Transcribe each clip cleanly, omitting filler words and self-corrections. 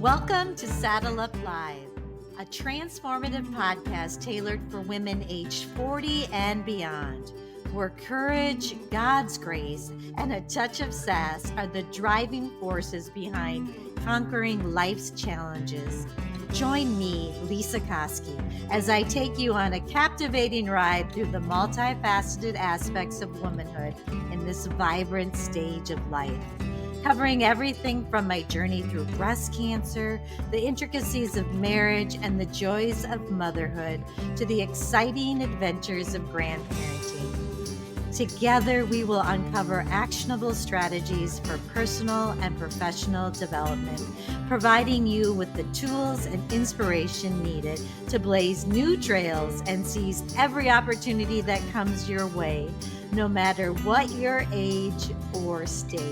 Welcome to Saddle Up Live, a transformative podcast tailored for women aged 40 and beyond, where courage, God's grace, and a touch of sass are the driving forces behind conquering life's challenges. Join me, Lesa Koski, as I take you on a captivating ride through the multifaceted aspects of womanhood in this vibrant stage of life. Covering everything from my journey through breast cancer, the intricacies of marriage, and the joys of motherhood, to the exciting adventures of grandparenting. Together, we will uncover actionable strategies for personal and professional development, providing you with the tools and inspiration needed to blaze new trails and seize every opportunity that comes your way, no matter what your age or stage.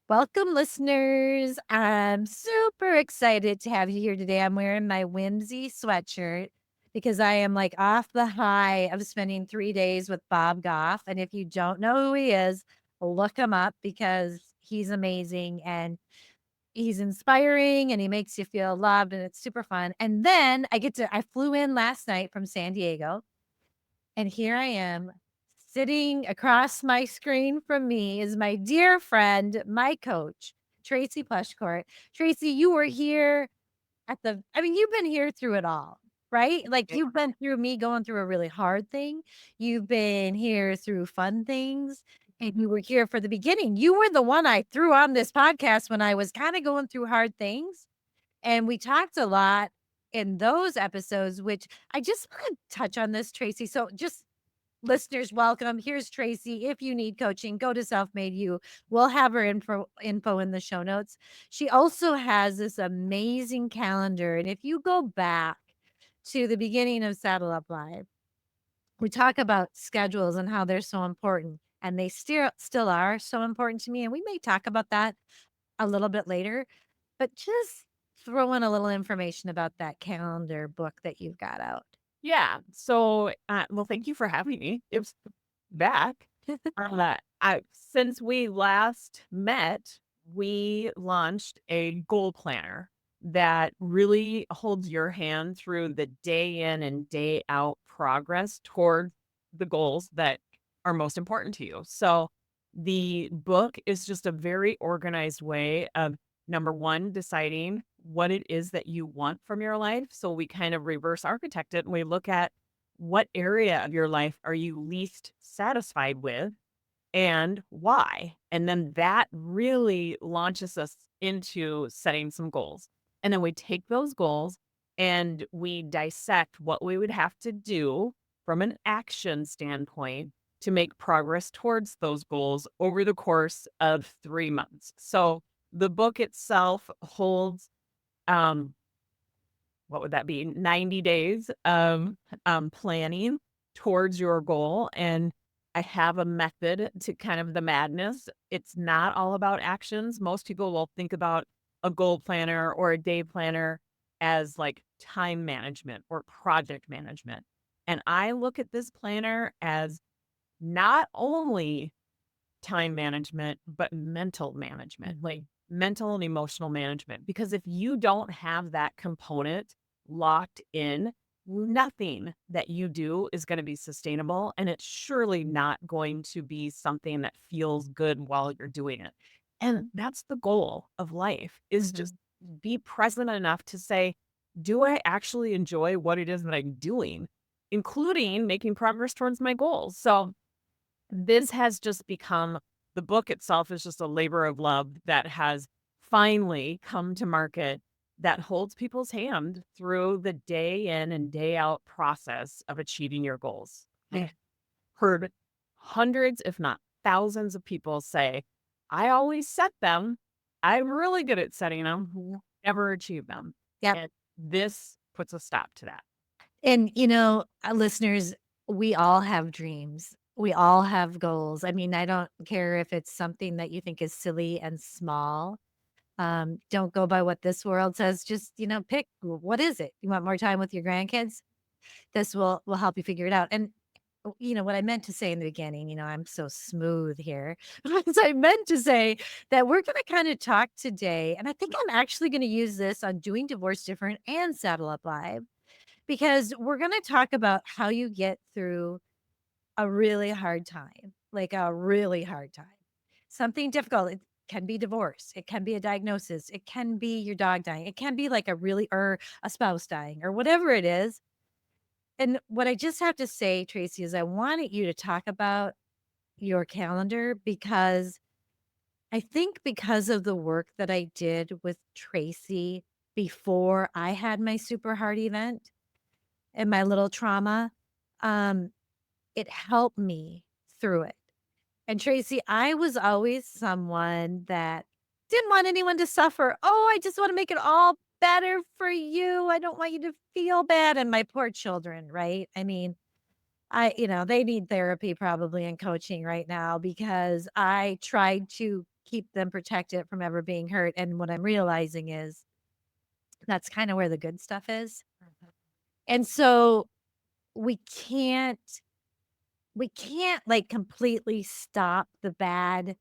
Welcome, listeners. I'm super excited to have you here today. I'm wearing my whimsy sweatshirt because I am like off the high of spending 3 days with Bob Goff. And if you don't know who he is, look him up because he's amazing and he's inspiring and he makes you feel loved and it's super fun. And then I flew in last night from San Diego. And here I am, sitting across my screen from me is my dear friend, my coach, Tracy Pleschourt. Tracy, you were here you've been here through it all, right? Like Yeah. you've been through me going through a really hard thing. You've been here through fun things. And you were here for the beginning. You were the one I threw on this podcast when I was kind of going through hard things. And we talked a lot in those episodes, which I just want to touch on this, Tracy. So just listeners, welcome. Here's Tracy. If you need coaching, go to Self Made You. We'll have her info in the show notes. She also has this amazing calendar. And if you go back to the beginning of Saddle Up Live, we talk about schedules and how they're so important. And they still are so important to me. And we may talk about that a little bit later, but just throw in a little information about that calendar book that you've got out. Yeah. So, well, thank you for having me. It's back. Since we last met, we launched a goal planner that really holds your hand through the day in and day out progress toward the goals that are most important to you. So, the book is just a very organized way of number one, deciding what it is that you want from your life. So we kind of reverse architect it and we look at what area of your life are you least satisfied with and why. And then that really launches us into setting some goals. And then we take those goals and we dissect what we would have to do from an action standpoint to make progress towards those goals over the course of 3 months. So the book itself holds um, what would that be? 90 days of planning towards your goal. And I have a method to kind of the madness. It's not all about actions. Most people will think about a goal planner or a day planner as like time management or project management. And I look at this planner as not only time management, but mental management, like mental and emotional management. Because if you don't have that component locked in, nothing that you do is going to be sustainable. And it's surely not going to be something that feels good while you're doing it. And that's the goal of life is just be present enough to say, do I actually enjoy what it is that I'm doing, including making progress towards my goals? So this has just become the book itself is just a labor of love that has finally come to market that holds people's hand through the day in and day out process of achieving your goals. I've heard hundreds, if not thousands of people say, I always set them. I'm really good at setting them, never achieve them. Yep. And this puts a stop to that. And, listeners, we all have dreams. We all have goals. I mean, I don't care if it's something that you think is silly and small. Don't go by what this world says. Just, pick what is it? You want more time with your grandkids? This will help you figure it out. And what I meant to say in the beginning, I'm so smooth here. As I meant to say that we're going to kind of talk today. And I think I'm actually going to use this on Doing Divorce Different and Saddle Up Live, because we're going to talk about how you get through a really hard time, like a really hard time, something difficult. It can be divorce. It can be a diagnosis. It can be your dog dying. It can be like or a spouse dying or whatever it is. And what I just have to say, Tracy, is I wanted you to talk about your calendar, because I think because of the work that I did with Tracy before I had my super hard event and my little trauma, um, it helped me through it. And Tracy, I was always someone that didn't want anyone to suffer. Oh, I just want to make it all better for you. I don't want you to feel bad. And my poor children, right? I mean, they need therapy probably and coaching right now, because I tried to keep them protected from ever being hurt. And what I'm realizing is that's kind of where the good stuff is. And so we can't like completely stop the bad,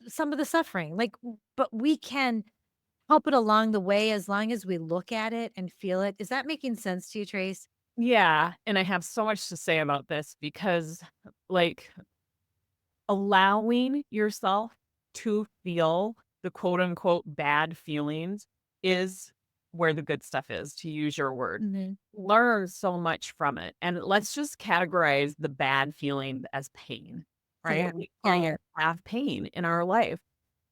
some of the suffering, like, but we can help it along the way as long as we look at it and feel it. Is that making sense to you, Trace? Yeah, and I have so much to say about this because, like, allowing yourself to feel the quote unquote bad feelings is where the good stuff is, to use your word. Mhm. Learn so much from it. And let's just categorize the bad feeling as pain, right? Yeah. We Yeah, all yeah. have pain in our life.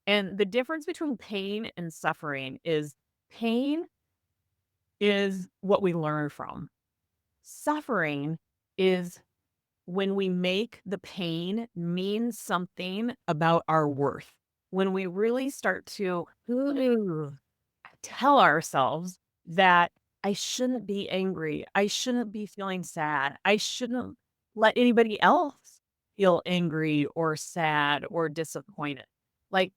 And the difference between pain and suffering is pain is what we learn from. Suffering is when we make the pain mean something about our worth. When we really start to tell ourselves that I shouldn't be angry, I shouldn't be feeling sad, I shouldn't let anybody else feel angry or sad or disappointed. Like,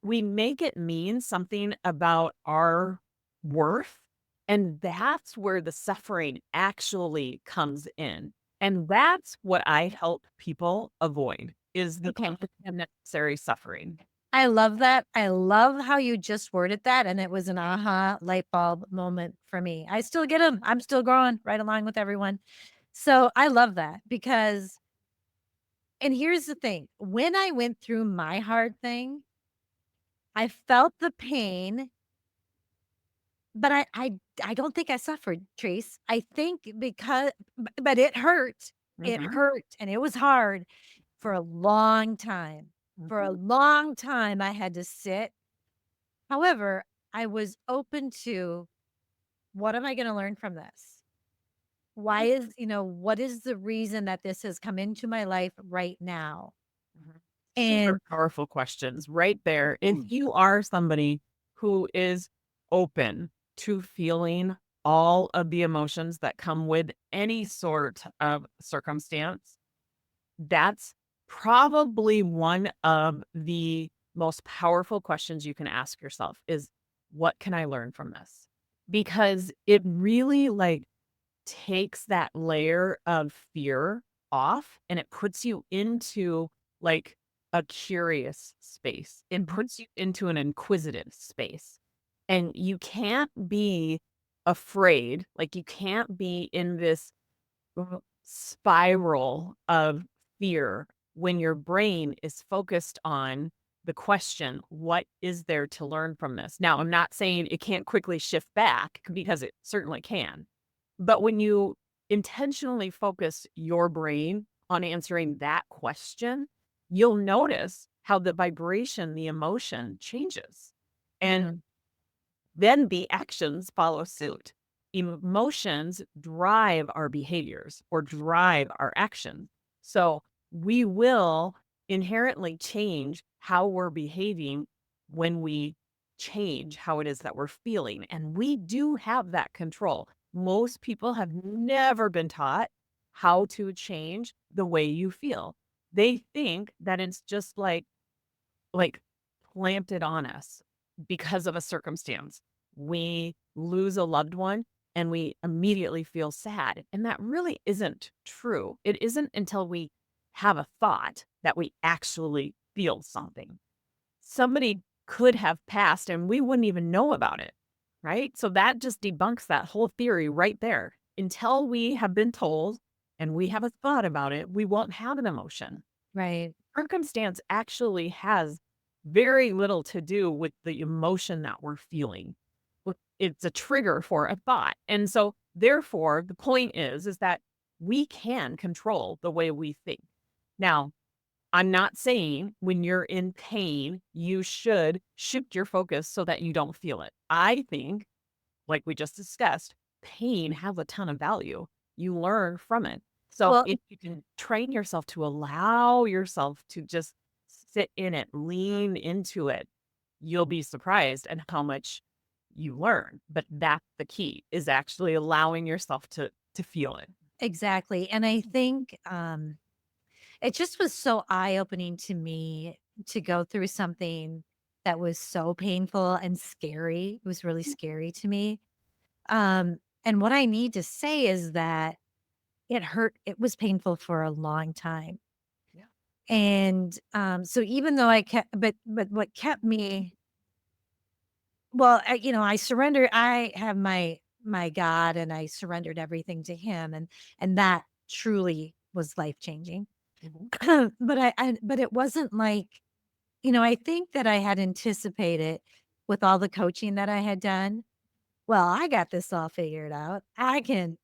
we make it mean something about our worth. And that's where the suffering actually comes in. And that's what I help people avoid is the kind of unnecessary suffering. I love that. I love how you just worded that. And it was an aha light bulb moment for me. I still get them. I'm still growing right along with everyone. So I love that, because, and here's the thing, when I went through my hard thing, I felt the pain, but I don't think I suffered, Trace. I think because, but it hurt. It Mhm, hurt and it was hard for a long time. For a mhm. long time, I had to sit. However, I was open to, what am I going to learn from this? Why is, what is the reason that this has come into my life right now? Mhm. Those are And powerful questions right there. If you are somebody who is open to feeling all of the emotions that come with any sort of circumstance, that's probably one of the most powerful questions you can ask yourself is, what can I learn from this? Because it really takes that layer of fear off and it puts you into like a curious space. It puts you into an inquisitive space. And you can't be afraid, like you can't be in this spiral of fear when your brain is focused on the question, what is there to learn from this? Now, I'm not saying it can't quickly shift back because it certainly can. But when you intentionally focus your brain on answering that question, you'll notice how the vibration, the emotion changes. And Mhm. then the actions follow suit. Emotions drive our behaviors or drive our actions. So we will inherently change how we're behaving when we change how it is that we're feeling. And we do have that control. Most people have never been taught how to change the way you feel. They think that it's just like planted on us because of a circumstance. We lose a loved one and we immediately feel sad. And that really isn't true. It isn't until we have a thought that we actually feel something. Somebody could have passed and we wouldn't even know about it, right? So that just debunks that whole theory right there. Until we have been told and we have a thought about it, we won't have an emotion. Right. Circumstance actually has very little to do with the emotion that we're feeling. It's a trigger for a thought. And so therefore, the point is that we can control the way we think. Now, I'm not saying when you're in pain, you should shift your focus so that you don't feel it. I think, like we just discussed, pain has a ton of value. You learn from it. So Well, if you can train yourself to allow yourself to just sit in it, lean into it, you'll be surprised at how much you learn. But that's the key, is actually allowing yourself to feel it. exactly. And I think it just was so eye-opening to me to go through something that was so painful and scary. It was really scary to me. And what I need to say is that it was painful for a long time. Yeah. And so even though I kept but what kept me well, I surrender I have my God and I surrendered everything to him and that truly was life-changing. Mhm. But it wasn't like, I think that I had anticipated with all the coaching that I had done. Well, I got this all figured out. I can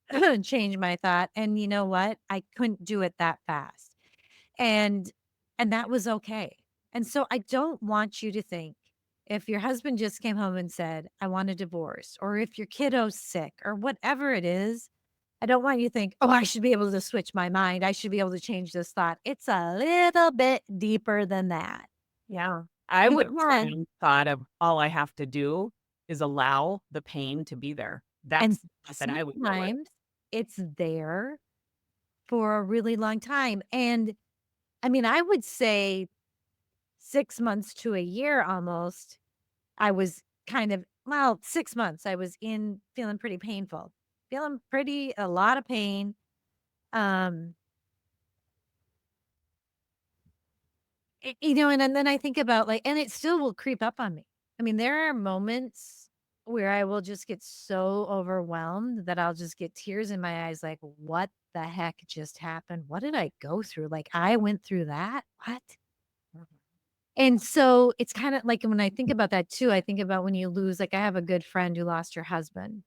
change my thought. And you know what? I couldn't do it that fast. And and that was okay. And so I don't want you to think if your husband just came home and said, I want a divorce, or if your kiddo's sick, or whatever it is, I don't want you to think, oh, I should be able to switch my mind. I should be able to change this thought. It's a little bit deeper than that. Yeah. I You would can. thought of all I have to do is allow the pain to be there. And That's the thought that I would go with. sometimes it's there for a really long time. And I mean, I would say 6 months to a year almost, I was kind of, well, 6 months, I was in feeling pretty painful, feeling pretty a lot of pain. Um, and then I think about like, and it still will creep up on me. I mean, there are moments where I will just get so overwhelmed that I'll just get tears in my eyes, like, what the heck just happened? What did I go through? Like, I went through that? What? Mhm. And so it's kind of like when I think about that too, I think about when you lose, like, I have a good friend who lost her husband.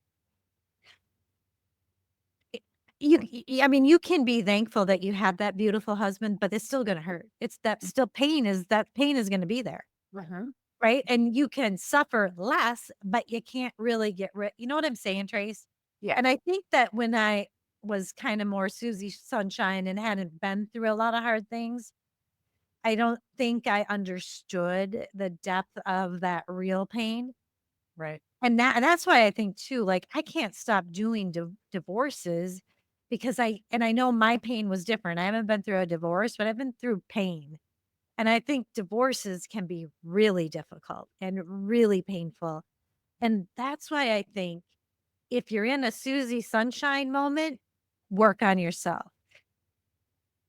It I mean, you can be thankful that you had that beautiful husband, but it's still gonna hurt. It's that pain is gonna be there, Mhm. right? And you can suffer less, but you can't really get rid you know what I'm saying, Trace? Yeah. And I think that when I was kinda more Susie Sunshine and hadn't been through a lot of hard things, I don't think I understood the depth of that real pain. Right. And that's why I think too, like, I can't stop doing divorces because I know my pain was different. I haven't been through a divorce, but I've been through pain. And I think divorces can be really difficult and really painful. And that's why I think if you're in a Susie Sunshine moment, work on yourself.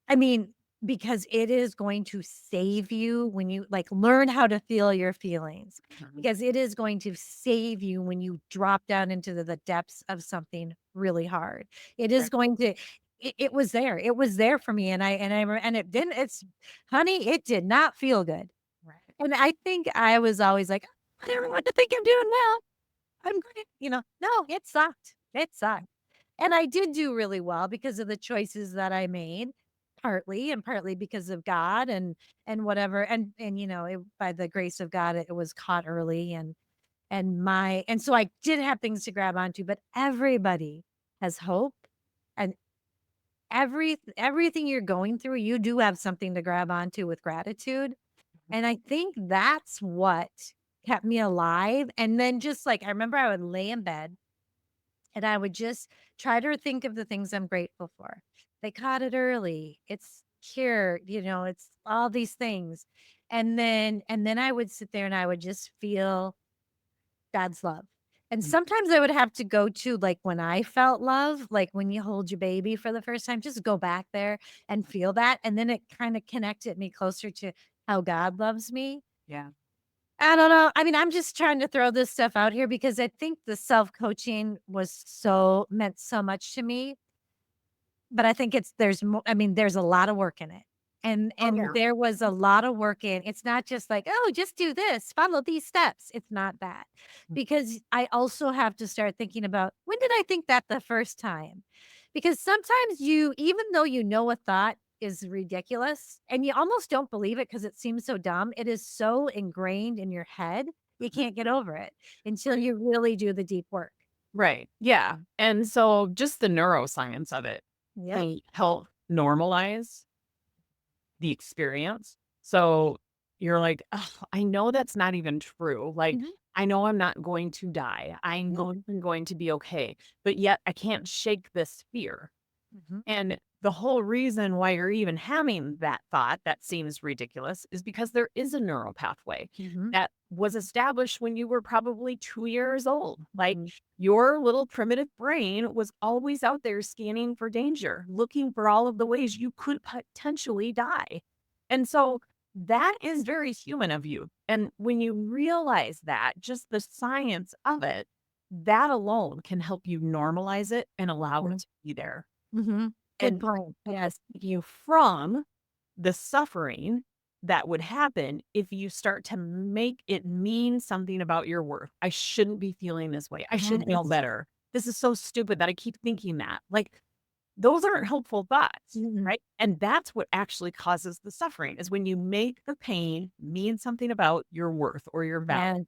I mean, because it is going to save you when you like learn how to feel your feelings, Mhm. because it is going to save you when you drop down into the depths of something really hard. It is Right. going to, it was there. It was there for me. And it didn't, honey, it did not feel good. Right. And I think I was always like, I want everyone to think I'm doing well. I'm great. No, it sucked. It sucked. And I did do really well because of the choices that I made, partly and partly because of God and whatever. And by the grace of God, it was caught early and so I did have things to grab onto, but everybody has hope and everything you're going through, you do have something to grab onto with gratitude. And I think that's what kept me alive. And then just like I remember I would lay in bed and I would just try to think of the things I'm grateful for. They caught it early. It's cured, it's all these things. And then I would sit there and I would just feel God's love. And Mm. sometimes I would have to go to, like, when I felt love, like when you hold your baby for the first time, just go back there and feel that. And then it kind of connected me closer to how God loves me. Yeah. I don't know. I mean, I'm just trying to throw this stuff out here because I think the self-coaching meant so much to me, but I think there's more. I mean, there's a lot of work in it. Oh, And yeah. there was a lot of work in. It's not just like, "Oh, just do this, follow these steps." It's not that. Mm. Because I also have to start thinking about, when did I think that the first time? Because sometimes even though you know a thought is ridiculous and you almost don't believe it because it seems so dumb, it is so ingrained in your head, you can't get over it until you really do the deep work. Right. Yeah. And so just the neuroscience of it Yep. can help normalize the experience. So you're like, "Ugh, I know that's not even true. Like, Mhm. I know I'm not going to die. Yep. I'm going to be okay. But yet I can't shake this fear." Mhm. And the whole reason why you're even having that thought that seems ridiculous is because there is a neural pathway Mhm. that was established when you were probably 2 years old. Like Mhm. your little primitive brain was always out there scanning for danger, looking for all of the ways you could potentially die. And so that is very human of you. And when you realize that, just the science of it, that alone can help you normalize it and allow it Mhm. to be there Mhm. Good and point. Yes. you from the suffering that would happen if you start to make it mean something about your worth. I shouldn't be feeling this way. I should feel Yes. better. This is so stupid that I keep thinking that. Like those aren't helpful thoughts, Mhm. right? And that's what actually causes the suffering is when you make the pain mean something about your worth or your value.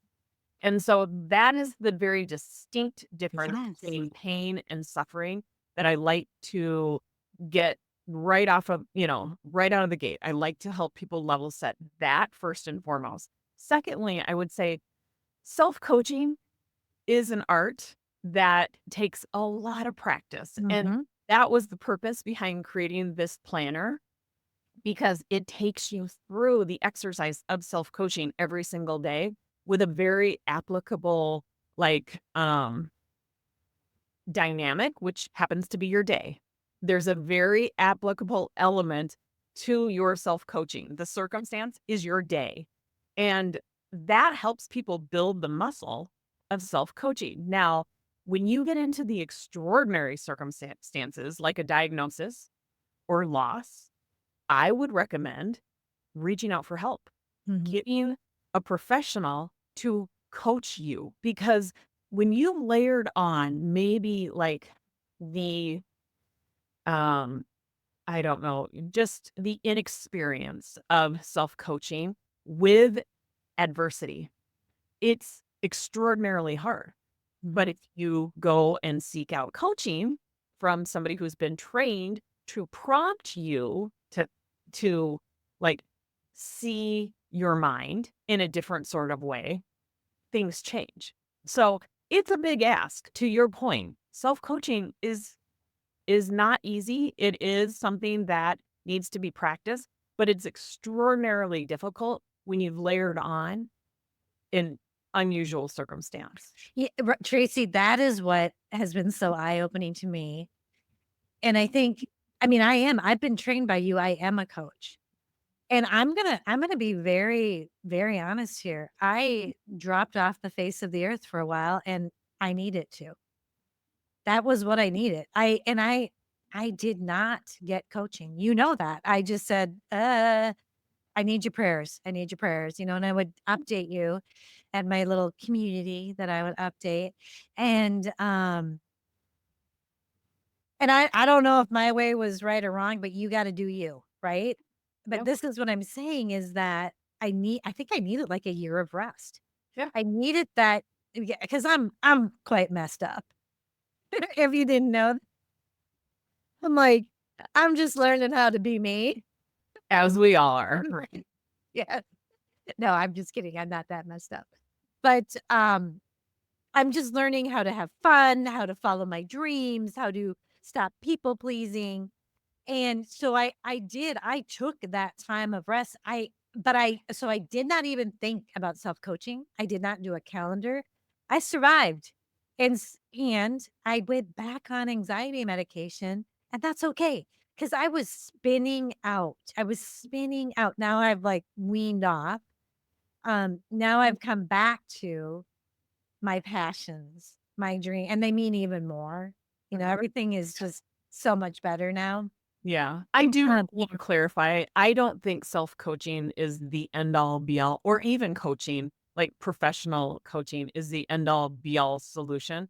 Yeah. And so that is the very distinct difference Yes. between pain and suffering that I like to get right off of, right out of the gate. I like to help people level set that first and foremost. Secondly, I would say self coaching is an art that takes a lot of practice. And Mhm. that was the purpose behind creating this planner because it takes you through the exercise of self-coaching every single day with a very applicable like dynamic which happens to be your day. There's a very applicable element to your self-coaching. The circumstance is your day. And that helps people build the muscle of self-coaching. Now, when you get into the extraordinary circumstances like a diagnosis or loss, I would recommend reaching out for help, Mhm. getting a professional to coach you because when you layered on maybe like the um I don't know, just the inexperience of self-coaching with adversity, it's extraordinarily hard. But Mhm. if you go and seek out coaching from somebody who's been trained to prompt you to like see your mind in a different sort of way, things change. So it's a big ask. To your point, self-coaching is not easy. It is something that needs to be practiced, but it's extraordinarily difficult when you've layered on an unusual circumstance. Yeah, Tracy, that is what has been so eye-opening to me. And I think, I mean, I've been trained by you. I am a coach. And I'm gonna be very, very honest here. I dropped off the face of the earth for a while and I needed to. That was what I needed. I did not get coaching. You know that. I just said, I need your prayers. I need your prayers, and I would update you at my little community that I would update. And I don't know if my way was right or wrong, but you got to do you, right? But Yeah. this is what I'm saying is that I think I needed like a year of rest. Yeah. I needed that because I'm quite messed up. If you didn't know, I'm like, I'm just learning how to be me. As we all are. Right. Yeah. No, I'm just kidding. I'm not that messed up. But I'm just learning how to have fun, how to follow my dreams, how to stop people pleasing. And so I took that time of rest. I did not even think about self-coaching. I did not do a calendar. I survived. And I went back on anxiety medication, and that's okay because I was spinning out. I was spinning out. Now I've, like, weaned off. Now I've come back to my passions, my dream, and they mean even more. Everything is just so much better now. Yeah. I do Um, want to clarify. I don't think self-coaching is the end all be all, or even coaching, like professional coaching is the end all be all solution.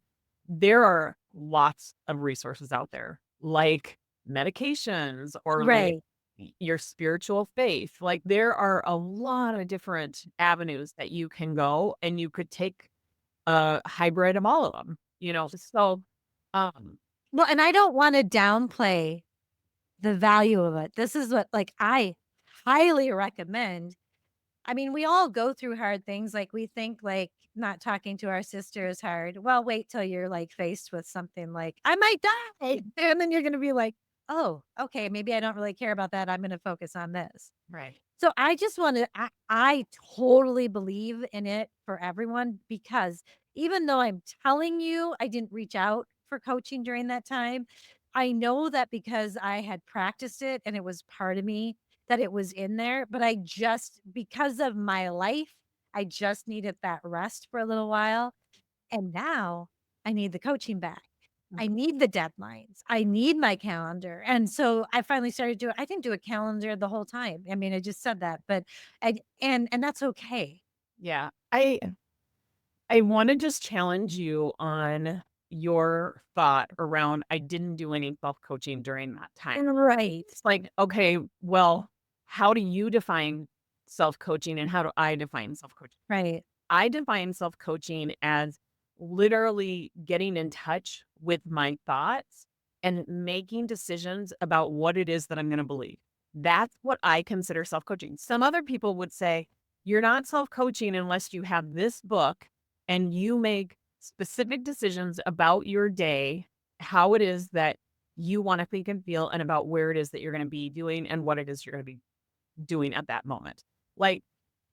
There are lots of resources out there, like medications or like right. your spiritual faith. Like there are a lot of different avenues that you can go and you could take a hybrid of all of them, So, um, Well, and I don't want to downplay the value of it. This is what, like, I highly recommend. I mean, we all go through hard things. Like, we think, like, not talking to our sister is hard. Well, wait till you're, like, faced with something like, I might die. And then you're going to be like, oh, okay, maybe I don't really care about that. I'm going to focus on this. right. So I just want to, I totally believe in it for everyone, because even though I'm telling you I didn't reach out for coaching during that time, I know that because I had practiced it and it was part of me, that it was in there. But I just, because of my life, I just needed that rest for a little while. And now I need the coaching back. I need the deadlines. I need my calendar. And so I finally started doing, I didn't do a calendar the whole time. I mean, I just said that, but and that's okay. Yeah. I want to just challenge you on your thought around I didn't do any self-coaching during that time. Right. It's like, okay, well, how do you define self-coaching and how do I define self-coaching? Right. I define self-coaching as literally getting in touch with my thoughts and making decisions about what it is that I'm going to believe. That's what I consider self-coaching. Some other people would say, you're not self-coaching unless you have this book and you make specific decisions about your day, how it is that you want to think and feel, and about where it is that you're going to be doing and what it is you're going to be doing at that moment. Like,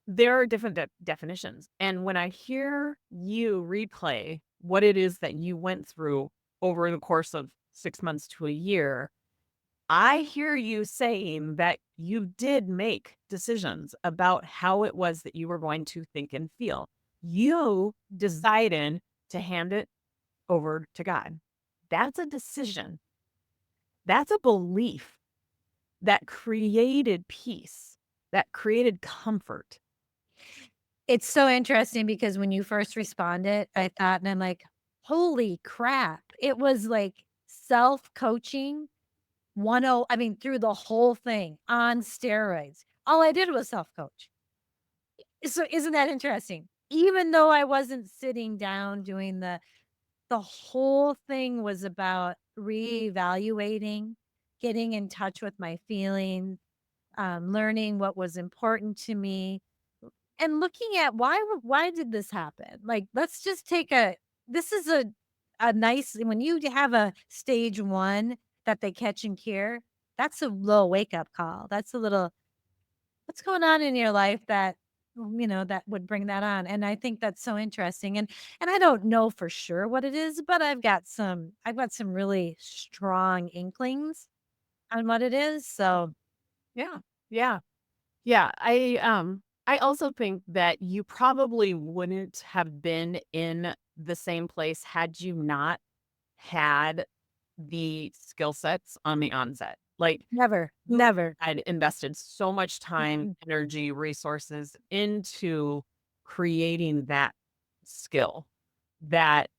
there are different definitions. And when I hear you replay what it is that you went through over the course of 6 months to a year, I hear you saying that you did make decisions about how it was that you were going to think and feel. You decided to hand it over to God. That's a decision. That's a belief that created peace, that created comfort. It's so interesting because when you first responded, I thought, and I'm like, holy crap. It was like self-coaching 10, I mean, through the whole thing on steroids. All I did was self-coach. So isn't that interesting? Even though I wasn't sitting down doing the whole thing was about reevaluating, getting in touch with my feelings, learning what was important to me, and looking at why did this happen? Like, let's just take a this is a nice, when you have a stage 1 that they catch and cure, that's a little wake up call. That's a little, what's going on in your life that, that would bring that on. And I think that's so interesting. And I don't know for sure what it is, but I've got some really strong inklings on what it is. So Yeah. Yeah. Yeah, I also think that you probably wouldn't have been in the same place had you not had the skill sets on the onset. Like, never, you never. had invested so much time, Mm-mm. energy, resources into creating that skill that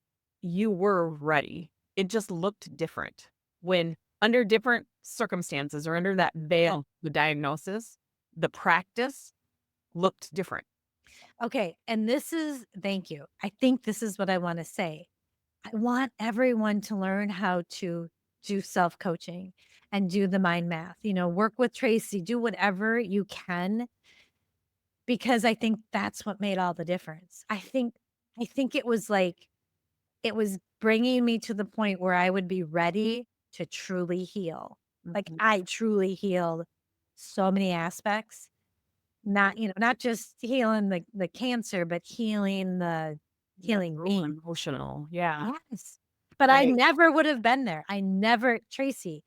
you were ready. It just looked different when under different circumstances or under that veil, the diagnosis, the practice looked different. Okay, and thank you. I think this is what I want to say. I want everyone to learn how to do self coaching and do the mind math, work with Tracy, do whatever you can, because I think that's what made all the difference. I think it was like, it was bringing me to the point where I would be ready to truly heal. Like, Mhm. I truly healed so many aspects, not just healing the cancer, but healing healing Real me. emotional. Yeah. Yes. But I Right. never would have been there. Tracy,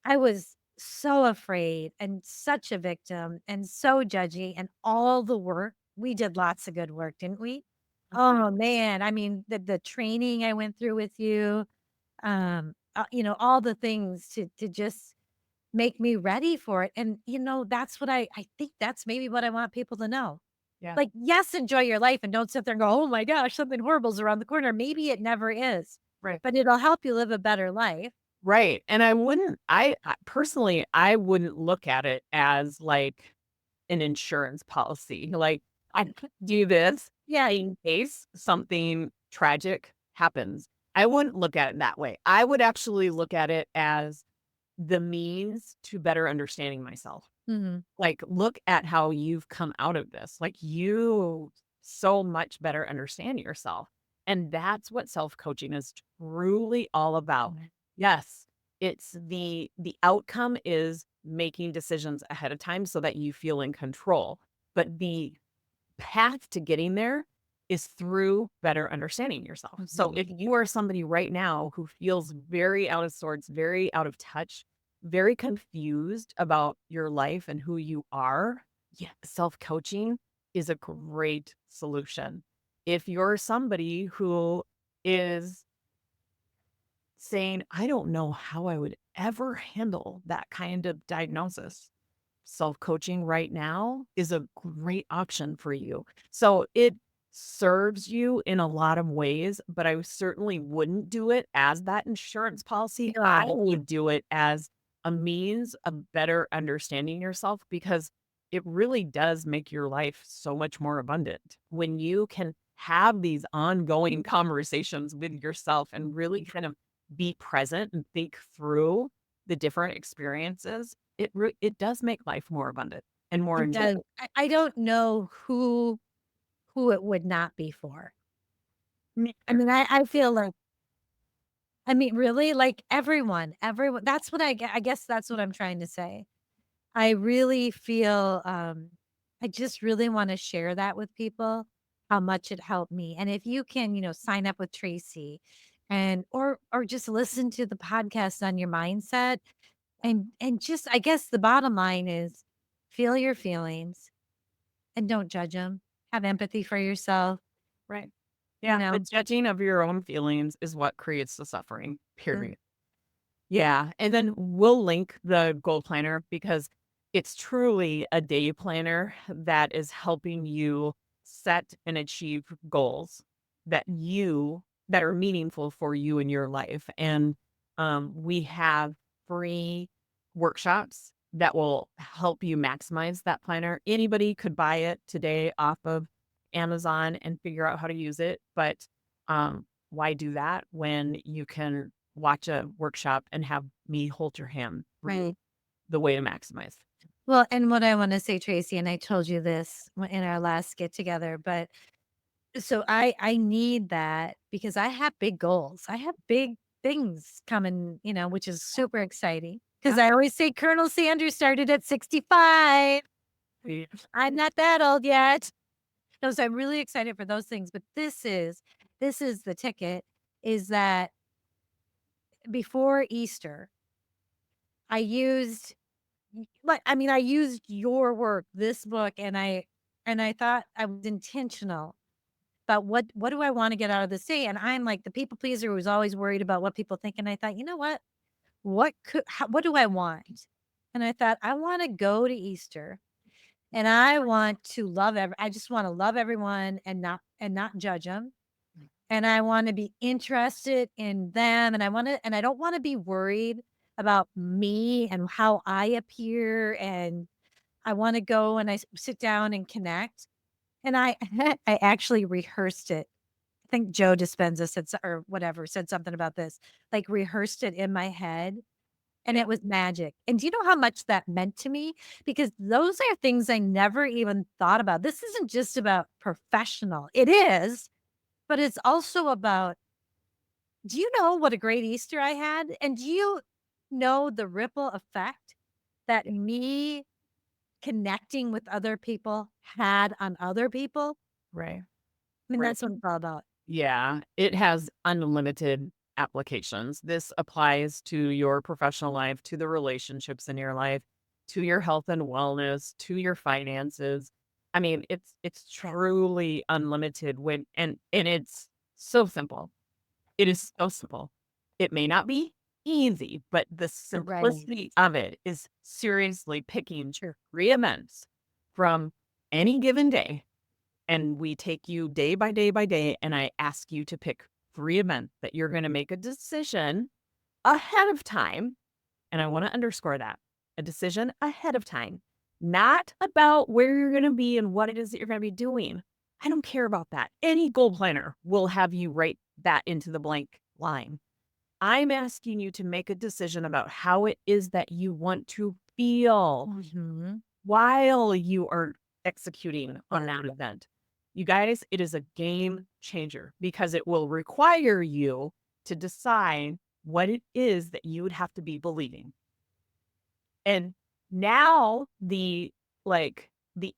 I was so afraid and such a victim and so judgy and all the work. We did lots of good work, didn't we? Mhm. Oh man, I mean the training I went through with you, all the things to just make me ready for it. And that's what I think that's maybe what I want people to know. Yeah. Like, yes, enjoy your life and don't sit there and go, "Oh my gosh, something horrible's around the corner." Maybe it never is, Right. but it'll help you live a better life. Right. And personally, I wouldn't look at it as like an insurance policy. Like, I could do this, yeah, in case something tragic happens. I wouldn't look at it that way. I would actually look at it as the means to better understanding myself. Mhm. Like, look at how you've come out of this. Like, you so much better understand yourself. And that's what self-coaching is truly all about. Right. Yes, it's the outcome is making decisions ahead of time so that you feel in control. But the path to getting there is through better understanding yourself. So if you are somebody right now who feels very out of sorts, very out of touch, very confused about your life and who you are, yeah, self-coaching is a great solution. If you're somebody who is saying, I don't know how I would ever handle that kind of diagnosis, self-coaching right now is a great option for you. So it serves you in a lot of ways, but I certainly wouldn't do it as that insurance policy. I Yeah. would do it as a means of better understanding yourself because it really does make your life so much more abundant when you can have these ongoing conversations with yourself and really kind of be present and think through the different experiences. It does make life more abundant and more It does. enjoyable. I don't know who it would not be for. Me I either. mean, I feel like really, like, everyone that's what I guess that's what I'm trying to say. I really feel, I just really wanna share that with people, how much it helped me, and if you can, sign up with Tracy and or just listen to the podcast on your mindset and just I guess the bottom line is feel your feelings and don't judge them. Have empathy for yourself, Right. you Yeah, the know? judging of your own feelings is what creates the suffering, Mm. period. Yeah, and then we'll link the goal planner because it's truly a day planner that is helping you set and achieve goals that are meaningful for you in your life. And we have free workshops that will help you maximize that planner. Anybody could buy it today off of Amazon and figure out how to use it, but why do that when you can watch a workshop and have me hold your hand through Right. the way to maximize? Well, and what I wanna say, Tracy, and I told you this in our last get together, but so I need that because I have big goals. I have big things coming, which is super exciting. Because Yeah. I always say Colonel Sanders started at 65. Yeah. I'm not that old yet. No, so I'm really excited for those things, but this is the ticket, is that before Easter, I used I used your work, this book, and I thought I was intentional. But what do I wanna get out of this day? And I'm like the people pleaser who was always worried about what people think, and I thought, "You know what? What do I want?" And I thought, "I wanna go to Easter, and I just wanna love everyone and not judge them, and I wanna be interested in them, and I don't wanna be worried about me and how I appear, and I wanna go and sit down and connect." And I I actually rehearsed it. I think Joe Dispenza or whatever said something about this, like, rehearsed it in my head, and Yeah. it was magic. And do you know how much that meant to me? Because those are things I never even thought about. This isn't just about professional. It is, but it's also about, do you know what a great Easter I had? And do you know the ripple effect that me connecting with other people had on other people? Right. mean, Right. that's what it's all about. Yeah, it has unlimited applications. This applies to your professional life, to the relationships in your life, to your health and wellness, to your finances. I mean, it's truly unlimited and it's so simple. It is so simple. It may not be easy, but the Right. simplicity of it is seriously picking Sure. 3 events from any given day, and we take you day by day by day, and I ask you to pick 3 events that you're gonna make a decision ahead of time, and I wanna underscore that, a decision ahead of time, not about where you're gonna be and what it is that you're gonna be doing. I don't care about that. Any goal planner will have you write that into the blank line. I'm asking you to make a decision about how it is that you want to feel Mm-hmm. while you are executing on that event. You guys, it is a game changer because it will require you to decide what it is that you would have to be believing. And now the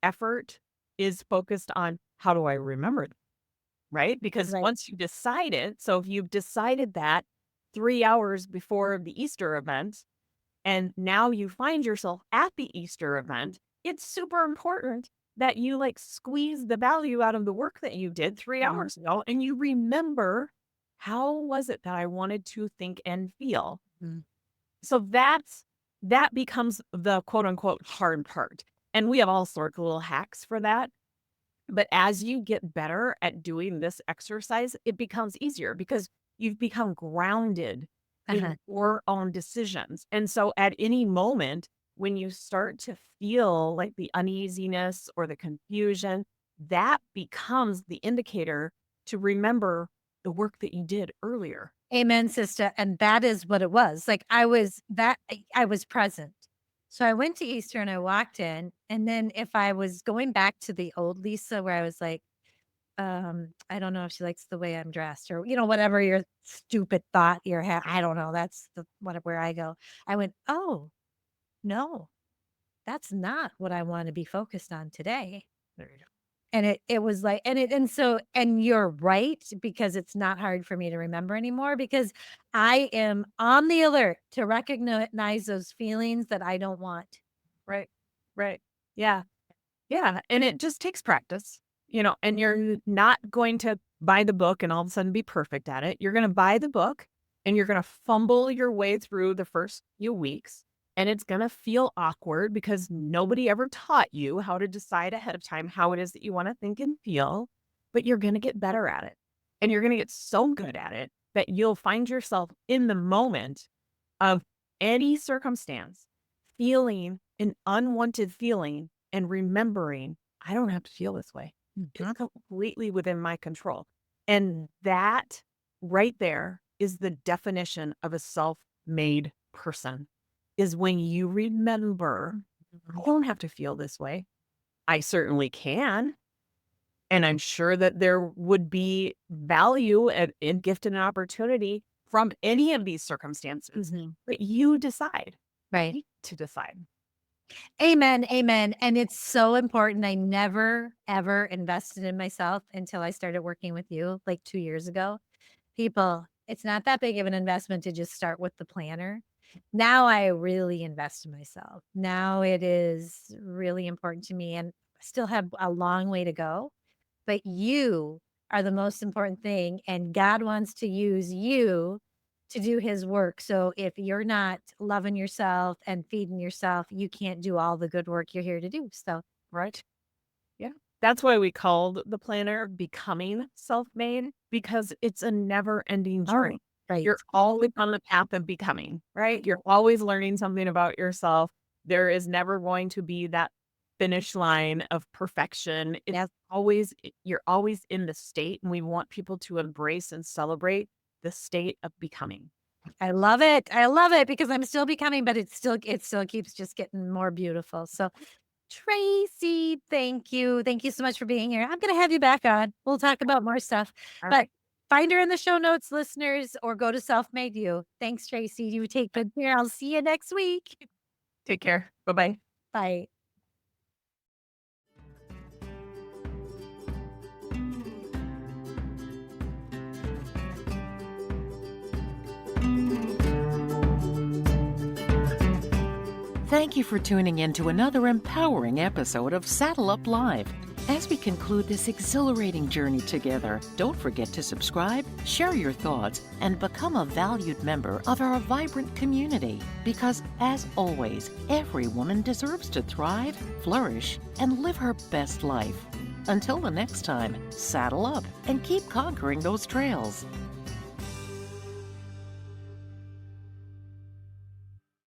effort is focused on how do I remember it, right? Because Right. once you decide it, so if you've decided that 3 hours before the Easter event, and now you find yourself at the Easter event, it's super important that you squeeze the value out of the work that you did 3 hours ago and you remember how was it that I wanted to think and feel. Mm. So that becomes the quote unquote hard part. And we have all sorts of little hacks for that. But as you get better at doing this exercise, it becomes easier because you've become grounded Uh-huh. in your own decisions. And so at any moment, when you start to feel like the uneasiness or the confusion, that becomes the indicator to remember the work that you did earlier. Amen, sister. And that is what it was. Like I was present. So I went to Easter and I walked in. And then if I was going back to the old Lesa where I was like, I don't know if she likes the way I'm dressed or, whatever your stupid thought I don't know. That's where I go. I went, oh, no, that's not what I want to be focused on today. There you go. And it was like, and you're right, because it's not hard for me to remember anymore because I am on the alert to recognize those feelings that I don't want. Right. Right. Yeah. Yeah. And it just takes practice, and you're not going to buy the book and all of a sudden be perfect at it. You're going to buy the book and you're going to fumble your way through the first few weeks. And it's going to feel awkward because nobody ever taught you how to decide ahead of time how it is that you want to think and feel, but you're going to get better at it. And you're going to get so good at it that you'll find yourself in the moment of any circumstance feeling an unwanted feeling and remembering, I don't have to feel this way. It's completely within my control. And that right there is the definition of a self-made person, is when you remember, I don't have to feel this way. I certainly can. And I'm sure that there would be value in gift and opportunity from any of these circumstances. But you decide. Right. You need to decide. Amen. Amen. And it's so important. I never, ever invested in myself until I started working with you like 2 years ago. People, it's not that big of an investment to just start with the planner. Now I really invest in myself. Now it is really important to me and I still have a long way to go, but you are the most important thing. And God wants to use you to do his work. So if you're not loving yourself and feeding yourself, you can't do all the good work you're here to do. So, Right. Yeah. That's why we called the planner Becoming Self-Made, because it's a never-ending journey. right. You're always on the path of becoming, right? You're always learning something about yourself. There is never going to be that finish line of perfection. It's Yes. you're always in the state, and we want people to embrace and celebrate the state of becoming. I love it. I love it because I'm still becoming, but it still keeps just getting more beautiful. So Tracy, thank you. Thank you so much for being here. I'm going to have you back on. We'll talk about more stuff. All But right. find her in the show notes, listeners, or go to Self Made You. Thanks, Tracy. You take good care. I'll see you next week. Take care. Bye-bye. Bye. Thank you for tuning in to another empowering episode of Saddle Up Live. As we conclude this exhilarating journey together, don't forget to subscribe, share your thoughts, and become a valued member of our vibrant community. Because, as always, every woman deserves to thrive, flourish, and live her best life. Until the next time, saddle up and keep conquering those trails.